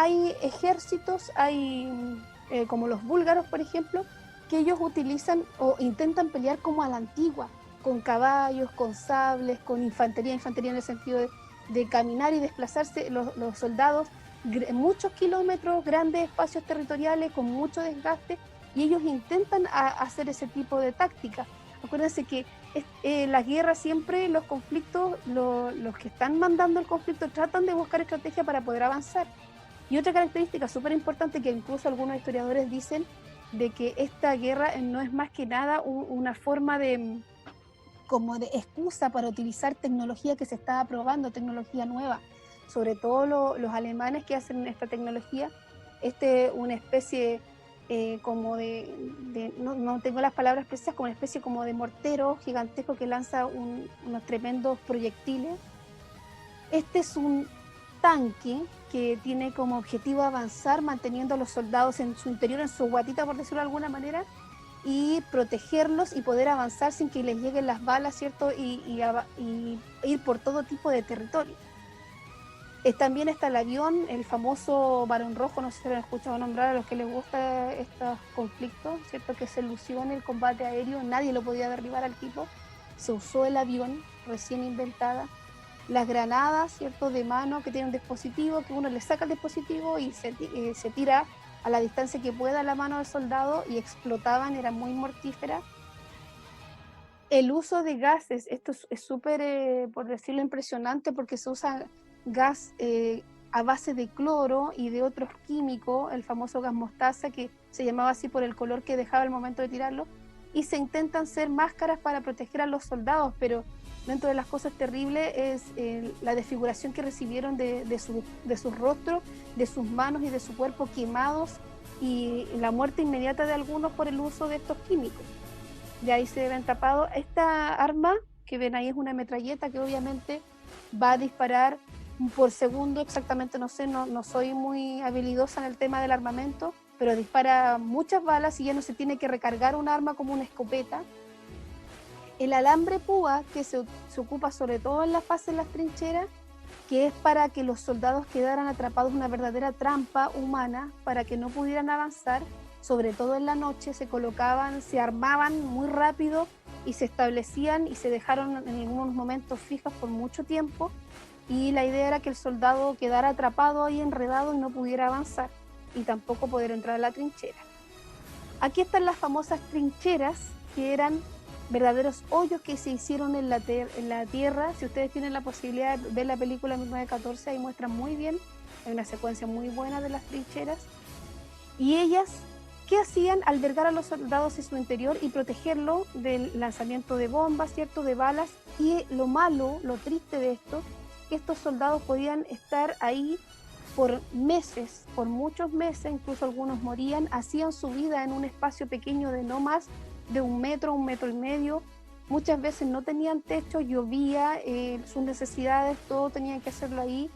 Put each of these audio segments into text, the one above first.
hay ejércitos, como los búlgaros, por ejemplo, que ellos utilizan o intentan pelear como a la antigua, con caballos, con sables, con infantería, infantería en el sentido de caminar y desplazarse los soldados muchos kilómetros, grandes espacios territoriales con mucho desgaste, y ellos intentan hacer ese tipo de táctica. Acuérdense que la guerra siempre, los conflictos, los que están mandando el conflicto tratan de buscar estrategia para poder avanzar. Y otra característica súper importante que incluso algunos historiadores dicen de que esta guerra no es más que nada una forma como de excusa para utilizar tecnología que se está probando, tecnología nueva. Sobre todo los alemanes que hacen esta tecnología, una especie como no tengo las palabras precisas, como una especie como de mortero gigantesco que lanza unos tremendos proyectiles. Este es un tanque que tiene como objetivo avanzar manteniendo a los soldados en su interior, en su guatita, por decirlo de alguna manera, y protegerlos y poder avanzar sin que les lleguen las balas, ¿cierto? Y ir por todo tipo de territorio. También está el avión, el famoso Barón Rojo, no sé si lo han escuchado nombrar a los que les gusta estos conflictos, ¿cierto? Que se lució en el combate aéreo, nadie lo podía derribar al tipo. Se usó el avión, recién inventada. Las granadas, ¿cierto? De mano, que tiene un dispositivo, que uno le saca el dispositivo y se tira a la distancia que pueda la mano del soldado y explotaban, era muy mortífera. El uso de gases, esto es súper, por decirlo, impresionante porque se usa gas a base de cloro y de otros químicos, el famoso gas mostaza, que se llamaba así por el color que dejaba al momento de tirarlo, y se intentan hacer máscaras para proteger a los soldados, pero dentro de las cosas terribles es la desfiguración que recibieron de sus rostros, de sus manos y de su cuerpo quemados, y la muerte inmediata de algunos por el uso de estos químicos. De ahí se ven tapados. Esta arma que ven ahí es una metralleta que obviamente va a disparar por segundo, exactamente no sé, no soy muy habilidosa en el tema del armamento, pero dispara muchas balas y ya no se tiene que recargar un arma como una escopeta. El alambre púa, que se ocupa sobre todo en la fase de las trincheras, que es para que los soldados quedaran atrapados en una verdadera trampa humana para que no pudieran avanzar, sobre todo en la noche, se colocaban, se armaban muy rápido y se establecían y se dejaron en algunos momentos fijas por mucho tiempo, y la idea era que el soldado quedara atrapado ahí enredado y no pudiera avanzar y tampoco poder entrar a la trinchera. Aquí están las famosas trincheras, que eran verdaderos hoyos que se hicieron en la tierra. Si ustedes tienen la posibilidad de ver la película 1914, ahí muestran muy bien, hay una secuencia muy buena de las trincheras. Y ellas, ¿qué hacían? Albergar a los soldados en su interior y protegerlo del lanzamiento de bombas, ¿cierto? De balas. Y lo malo, lo triste de esto, que estos soldados podían estar ahí por meses, por muchos meses, incluso algunos morían, hacían su vida en un espacio pequeño de no más de 1 metro, 1,5 metros. Muchas veces no tenían techo, llovía, sus necesidades, todo tenían que hacerlo ahí.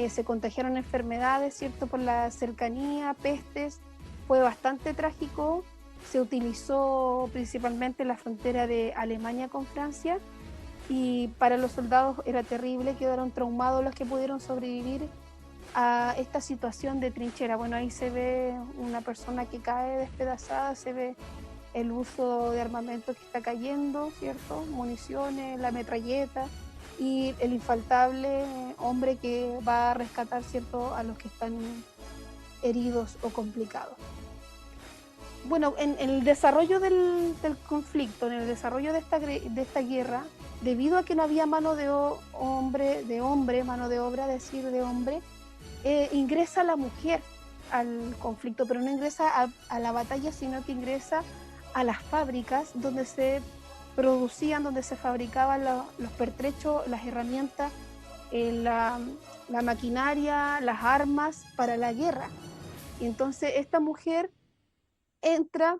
Se contagiaron enfermedades, ¿cierto? Por la cercanía, pestes. Fue bastante trágico. Se utilizó principalmente la frontera de Alemania con Francia, y para los soldados era terrible, quedaron traumados los que pudieron sobrevivir a esta situación de trinchera. Bueno, ahí se ve una persona que cae despedazada, se ve el uso de armamento que está cayendo, ¿cierto? Municiones, la metralleta y el infaltable hombre que va a rescatar, ¿cierto?, a los que están heridos o complicados. Bueno, en el desarrollo del conflicto, en el desarrollo de esta guerra, debido a que no había mano mano de obra, decir de hombre, ingresa la mujer al conflicto, pero no ingresa a la batalla, sino que ingresa a las fábricas donde se producían, donde se fabricaban los pertrechos, las herramientas, la maquinaria, las armas para la guerra. Y entonces esta mujer entra,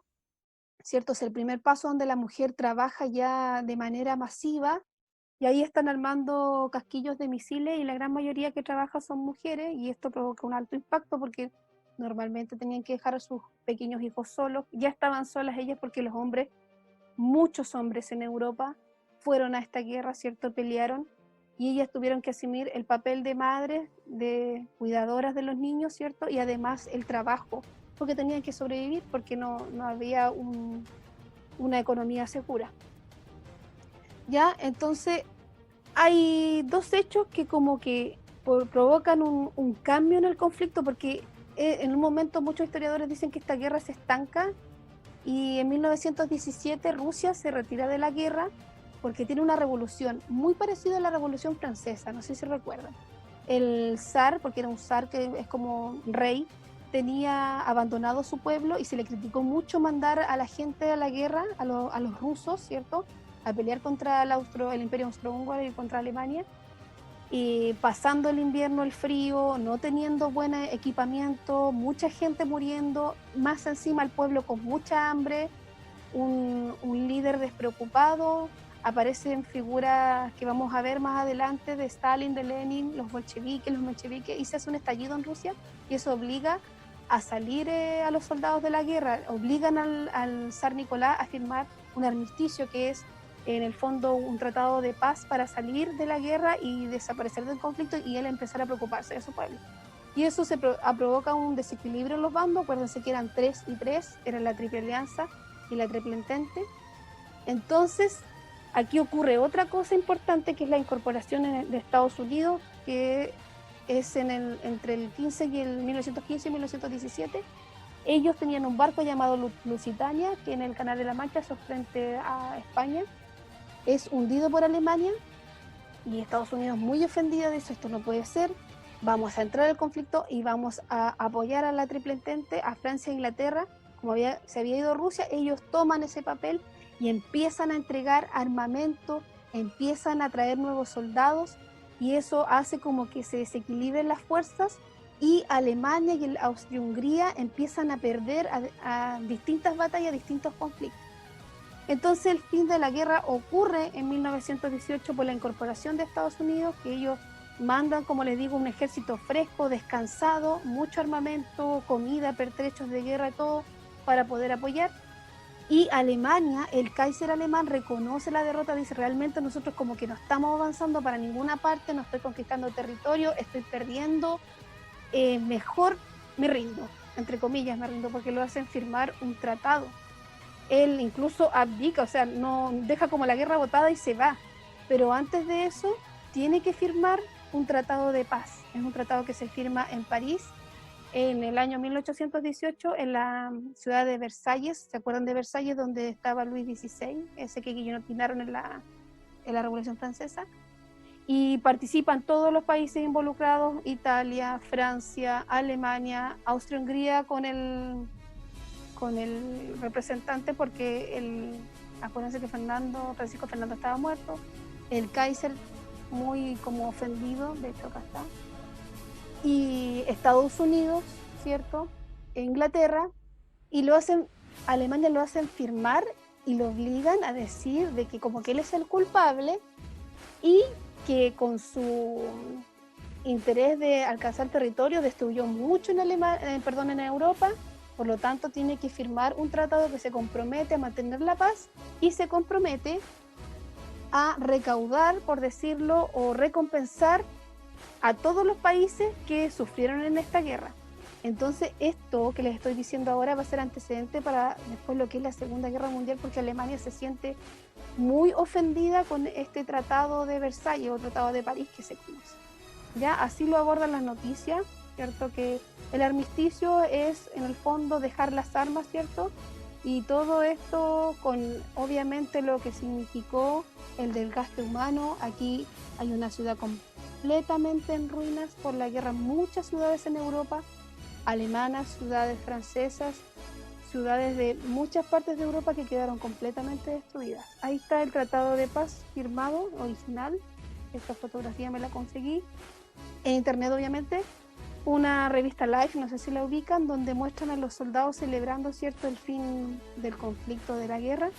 ¿cierto? Es el primer paso donde la mujer trabaja ya de manera masiva, y ahí están armando casquillos de misiles y la gran mayoría que trabaja son mujeres, y esto provoca un alto impacto porque normalmente tenían que dejar a sus pequeños hijos solos. Ya estaban solas ellas porque los hombres, muchos hombres en Europa, fueron a esta guerra, ¿cierto? Pelearon, y ellas tuvieron que asumir el papel de madres, de cuidadoras de los niños, ¿cierto? Y además el trabajo, porque tenían que sobrevivir, porque no había una economía segura. ¿Ya? Entonces, hay dos hechos que como que provocan un cambio en el conflicto, porque en un momento muchos historiadores dicen que esta guerra se estanca y en 1917 Rusia se retira de la guerra porque tiene una revolución muy parecida a la Revolución Francesa, no sé si recuerdan. El zar, porque era un zar que es como rey, tenía abandonado su pueblo y se le criticó mucho mandar a la gente a la guerra, a los rusos, ¿cierto? A pelear contra el Imperio Austrohúngaro y contra Alemania, y pasando el invierno, el frío, no teniendo buen equipamiento, mucha gente muriendo, más encima el pueblo con mucha hambre, un líder despreocupado. Aparecen figuras que vamos a ver más adelante de Stalin, de Lenin, los mencheviques, y se hace un estallido en Rusia, y eso obliga a salir a los soldados de la guerra, obligan al zar Nicolás a firmar un armisticio, que es en el fondo un tratado de paz para salir de la guerra y desaparecer del conflicto, y él empezar a preocuparse de su pueblo. Y eso provoca un desequilibrio en los bandos. Acuérdense que eran 3 y 3, era la Triple Alianza y la Triple Entente. Entonces, aquí ocurre otra cosa importante, que es la incorporación de Estados Unidos, que es entre el 15 y el 1915 y 1917. Ellos tenían un barco llamado Lusitania, que en el Canal de la Mancha, eso frente a España, es hundido por Alemania, y Estados Unidos, muy ofendido, dice: esto no puede ser, vamos a entrar al conflicto y vamos a apoyar a la Triple Entente, a Francia e Inglaterra. Como se había ido Rusia, ellos toman ese papel y empiezan a entregar armamento, empiezan a traer nuevos soldados, y eso hace como que se desequilibren las fuerzas, y Alemania y Austria-Hungría empiezan a perder a distintas batallas, distintos conflictos. Entonces el fin de la guerra ocurre en 1918 por la incorporación de Estados Unidos, que ellos mandan, como les digo, un ejército fresco, descansado, mucho armamento, comida, pertrechos de guerra y todo para poder apoyar. Y Alemania, el Kaiser alemán, reconoce la derrota, dice: realmente nosotros como que no estamos avanzando para ninguna parte, no estoy conquistando territorio, estoy perdiendo, mejor me rindo, entre comillas me rindo, porque lo hacen firmar un tratado. Él incluso abdica, o sea, no deja como la guerra botada y se va. Pero antes de eso, tiene que firmar un tratado de paz. Es un tratado que se firma en París en el año 1818, en la ciudad de Versalles. ¿Se acuerdan de Versalles, donde estaba Luis XVI, ese que guillotinaron en la Revolución Francesa? Y participan todos los países involucrados: Italia, Francia, Alemania, Austria-Hungría con el representante, porque acuérdense que Francisco Fernando estaba muerto, el Kaiser muy como ofendido, de hecho acá está, y Estados Unidos, ¿cierto? E Inglaterra, y Alemania lo hacen firmar y lo obligan a decir de que como que él es el culpable, y que con su interés de alcanzar territorio destruyó mucho en Europa. Por lo tanto, tiene que firmar un tratado que se compromete a mantener la paz y se compromete a recaudar, por decirlo, o recompensar a todos los países que sufrieron en esta guerra. Entonces, esto que les estoy diciendo ahora va a ser antecedente para después lo que es la Segunda Guerra Mundial, porque Alemania se siente muy ofendida con este tratado de Versalles o tratado de París que se conoce. Ya así lo abordan las noticias, ¿cierto? Que el armisticio es en el fondo dejar las armas, ¿cierto? Y todo esto con obviamente lo que significó el desgaste humano. Aquí hay una ciudad completamente en ruinas por la guerra, muchas ciudades en Europa, alemanas, ciudades francesas, ciudades de muchas partes de Europa que quedaron completamente destruidas. Ahí está el tratado de paz firmado, original. Esta fotografía me la conseguí en internet, obviamente. Una revista Life, no sé si la ubican, donde muestran a los soldados celebrando, ¿cierto?, el fin del conflicto, de la guerra.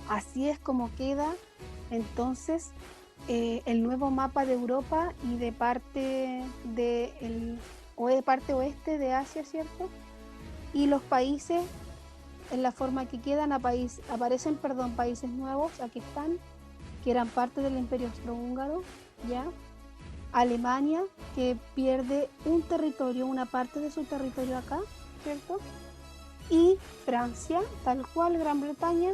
Así es como queda entonces el nuevo mapa de Europa y de parte parte oeste de Asia, ¿cierto? Y los países, en la forma que quedan, aparecen países nuevos, aquí están, que eran parte del Imperio Austrohúngaro, ¿ya? Alemania, que pierde un territorio, una parte de su territorio acá, ¿cierto? Y Francia, tal cual Gran Bretaña,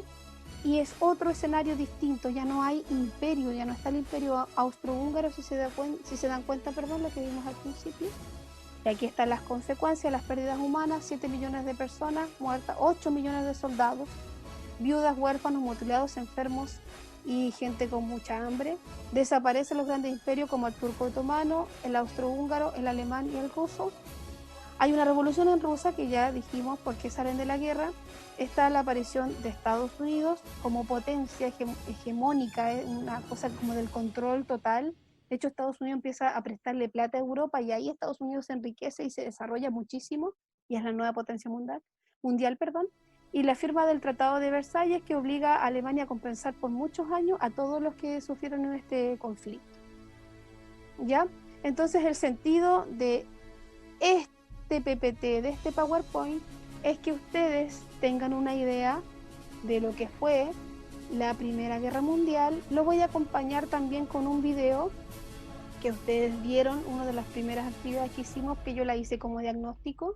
y es otro escenario distinto, ya no hay imperio, ya no está el imperio austrohúngaro, si se dan cuenta, perdón, lo que vimos al principio. Y aquí están las consecuencias, las pérdidas humanas, 7 millones de personas muertas, 8 millones de soldados, viudas, huérfanos, mutilados, enfermos y gente con mucha hambre. Desaparecen los grandes imperios como el turco otomano, el austrohúngaro, el alemán y el ruso. Hay una revolución en Rusia que ya dijimos por qué salen de la guerra. Está la aparición de Estados Unidos como potencia hegemónica, una cosa como del control total. De hecho, Estados Unidos empieza a prestarle plata a Europa y ahí Estados Unidos se enriquece y se desarrolla muchísimo y es la nueva potencia mundial, perdón. Y la firma del Tratado de Versalles que obliga a Alemania a compensar por muchos años a todos los que sufrieron en este conflicto. ¿Ya? Entonces el sentido de este PPT, de este PowerPoint, es que ustedes tengan una idea de lo que fue la Primera Guerra Mundial. Lo voy a acompañar también con un video que ustedes vieron, una de las primeras actividades que hicimos, que yo la hice como diagnóstico,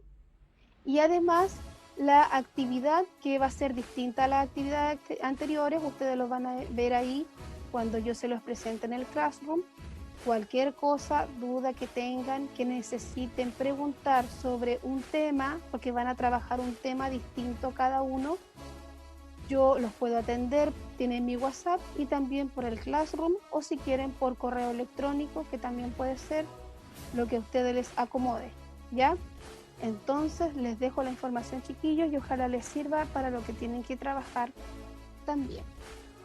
y además la actividad que va a ser distinta a las actividades anteriores, ustedes lo van a ver ahí cuando yo se los presente en el Classroom. Cualquier cosa, duda que tengan, que necesiten preguntar sobre un tema, porque van a trabajar un tema distinto cada uno, yo los puedo atender, tienen mi WhatsApp y también por el Classroom, o si quieren por correo electrónico, que también puede ser lo que a ustedes les acomode, ¿ya? Entonces les dejo la información, chiquillos, y ojalá les sirva para lo que tienen que trabajar también.